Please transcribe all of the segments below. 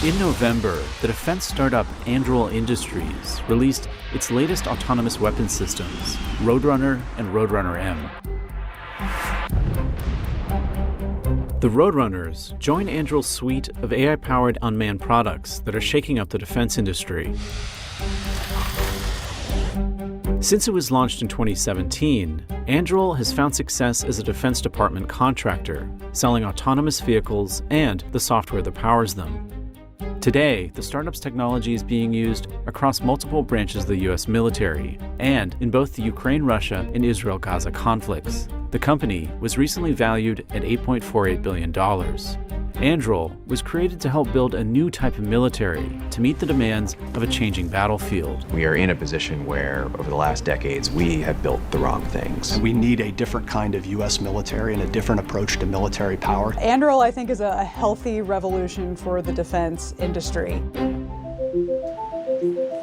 In November, the defense startup Anduril Industries released its latest autonomous weapon systems, Roadrunner and Roadrunner M. The Roadrunners join Anduril's suite of AI-powered unmanned products that are shaking up the defense industry. Since it was launched in 2017, Anduril has found success as a Defense Department contractor, selling autonomous vehicles and the software that powers them. Today, the startup's technology is being used across multiple branches of the U.S. military and in both the Ukraine-Russia and Israel-Gaza conflicts. The company was recently valued at $8.48 billion. Anduril was created to help build a new type of military to meet the demands of a changing battlefield. We are in a position where, over the last decades, we have built the wrong things. We need a different kind of U.S. military and a different approach to military power. Anduril, I think, is a healthy revolution for the defense industry.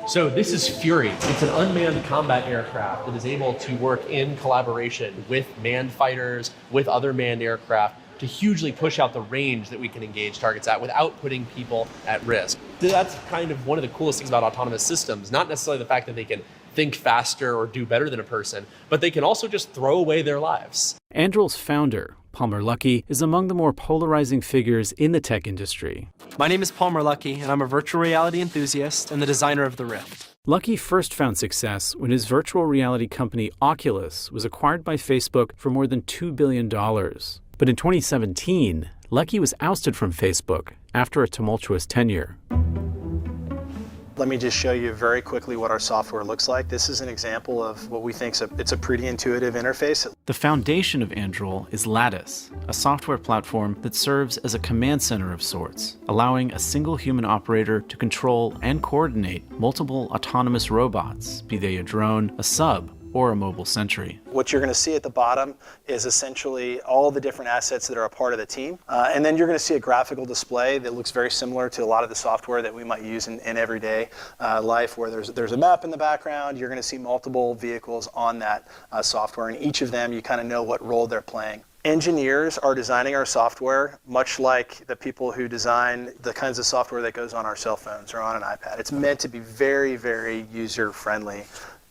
So this is Fury. It's an unmanned combat aircraft that is able to work in collaboration with manned fighters, with other manned aircraft, to hugely push out the range that we can engage targets at without putting people at risk. That's kind of one of the coolest things about autonomous systems, not necessarily the fact that they can think faster or do better than a person, but they can also just throw away their lives. Anduril's founder, Palmer Luckey, is among the more polarizing figures in the tech industry. My name is Palmer Luckey, and I'm a virtual reality enthusiast and the designer of the Rift. Luckey first found success when his virtual reality company Oculus was acquired by Facebook for more than $2 billion. But in 2017, Luckey was ousted from Facebook after a tumultuous tenure. Let me just show you very quickly what our software looks like. This is an example of what we think it's a pretty intuitive interface. The foundation of Anduril is Lattice, a software platform that serves as a command center of sorts, allowing a single human operator to control and coordinate multiple autonomous robots, be they a drone, a sub, or a mobile sentry. What you're going to see at the bottom is essentially all the different assets that are a part of the team. And then you're going to see a graphical display that looks very similar to a lot of the software that we might use in everyday life, where there's a map in the background. You're going to see multiple vehicles on that software, and each of them you kind of know what role they're playing. Engineers are designing our software much like the people who design the kinds of software that goes on our cell phones or on an iPad. It's meant to be very, very user-friendly.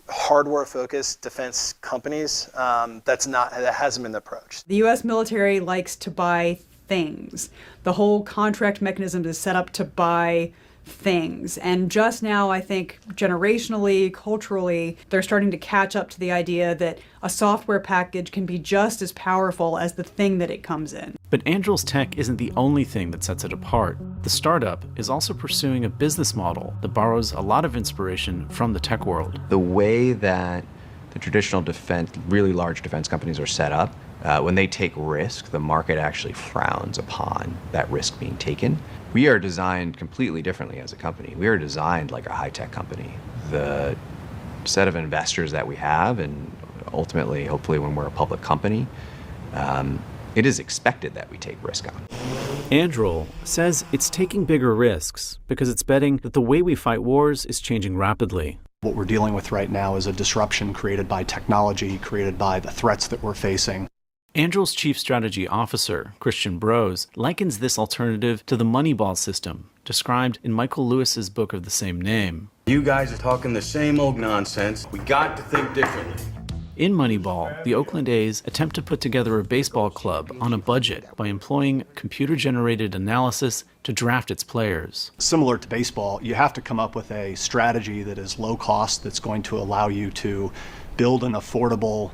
Hardware-focused defense companies, that hasn't been the approach. The U.S. military likes to buy things. The whole contract mechanism is set up to buy things. And just now, I think, generationally, culturally, they're starting to catch up to the idea that a software package can be just as powerful as the thing that it comes in. But Anduril's tech isn't the only thing that sets it apart. The startup is also pursuing a business model that borrows a lot of inspiration from the tech world. The way that the traditional really large defense companies are set up, when they take risk, the market actually frowns upon that risk being taken. We are designed completely differently as a company. We are designed like a high-tech company. The set of investors that we have, and ultimately, hopefully when we're a public company, it is expected that we take risk on. Anduril says it's taking bigger risks because it's betting that the way we fight wars is changing rapidly. What we're dealing with right now is a disruption created by technology, created by the threats that we're facing. Anduril's chief strategy officer, Christian Brose, likens this alternative to the Moneyball system, described in Michael Lewis's book of the same name. You guys are talking the same old nonsense. We got to think differently. In Moneyball, the Oakland A's attempt to put together a baseball club on a budget by employing computer-generated analysis to draft its players. Similar to baseball, you have to come up with a strategy that is low cost, that's going to allow you to build an affordable,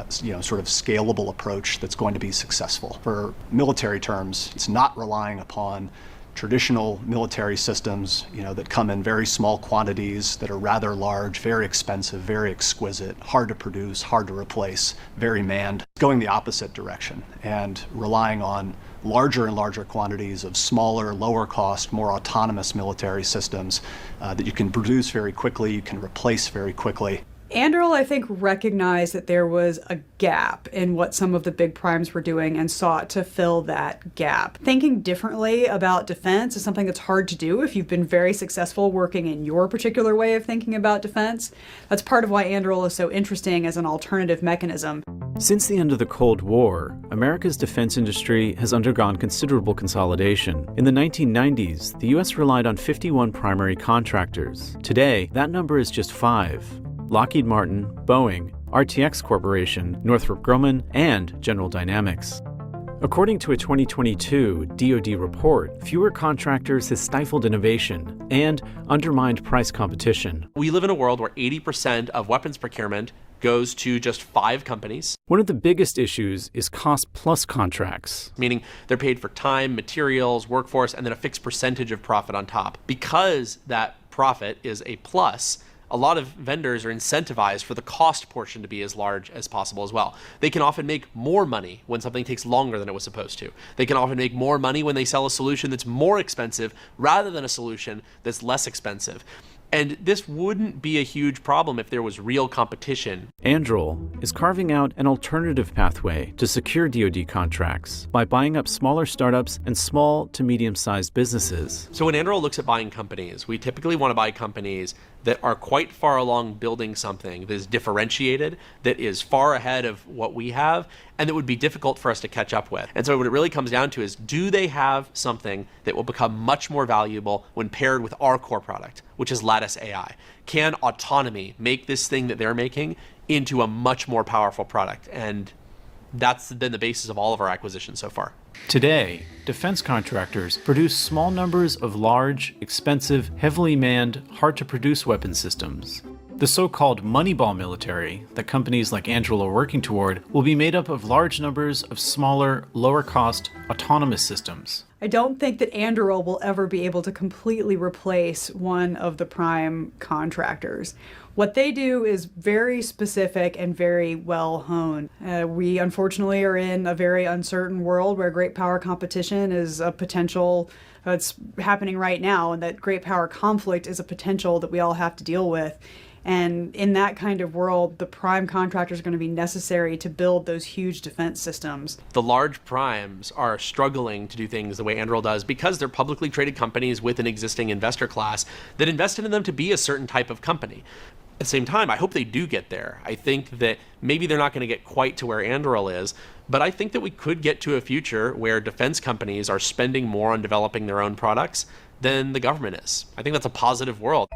sort of scalable approach that's going to be successful. For military terms, it's not relying upon traditional military systems, that come in very small quantities, that are rather large, very expensive, very exquisite, hard to produce, hard to replace, very manned. Going the opposite direction and relying on larger and larger quantities of smaller, lower cost, more autonomous military systems that you can produce very quickly, you can replace very quickly. Anduril, I think, recognized that there was a gap in what some of the big primes were doing and sought to fill that gap. Thinking differently about defense is something that's hard to do if you've been very successful working in your particular way of thinking about defense. That's part of why Anduril is so interesting as an alternative mechanism. Since the end of the Cold War, America's defense industry has undergone considerable consolidation. In the 1990s, the U.S. relied on 51 primary contractors. Today, that number is just 5. Lockheed Martin, Boeing, RTX Corporation, Northrop Grumman, and General Dynamics. According to a 2022 DoD report, fewer contractors has stifled innovation and undermined price competition. We live in a world where 80% of weapons procurement goes to just 5 companies. One of the biggest issues is cost-plus contracts. Meaning they're paid for time, materials, workforce, and then a fixed percentage of profit on top. Because that profit is a plus, a lot of vendors are incentivized for the cost portion to be as large as possible as well. They can often make more money when something takes longer than it was supposed to. They can often make more money when they sell a solution that's more expensive rather than a solution that's less expensive. And this wouldn't be a huge problem if there was real competition. Anduril is carving out an alternative pathway to secure DoD contracts by buying up smaller startups and small to medium-sized businesses. So when Anduril looks at buying companies, we typically want to buy companies that are quite far along building something that is differentiated, that is far ahead of what we have, and that would be difficult for us to catch up with. And so what it really comes down to is, do they have something that will become much more valuable when paired with our core product, which is Lattice AI? Can autonomy make this thing that they're making into a much more powerful product? And that's been the basis of all of our acquisitions so far. Today, defense contractors produce small numbers of large, expensive, heavily manned, hard-to-produce weapon systems. The so-called Moneyball military that companies like Anduril are working toward will be made up of large numbers of smaller, lower-cost, autonomous systems. I don't think that Anduril will ever be able to completely replace one of the prime contractors. What they do is very specific and very well honed. We unfortunately are in a very uncertain world where great power competition is a potential that's happening right now, and that great power conflict is a potential that we all have to deal with. And in that kind of world, the prime contractors are going to be necessary to build those huge defense systems. The large primes are struggling to do things the way Anduril does because they're publicly traded companies with an existing investor class that invested in them to be a certain type of company. At the same time, I hope they do get there. I think that maybe they're not going to get quite to where Anduril is, but I think that we could get to a future where defense companies are spending more on developing their own products than the government is. I think that's a positive world.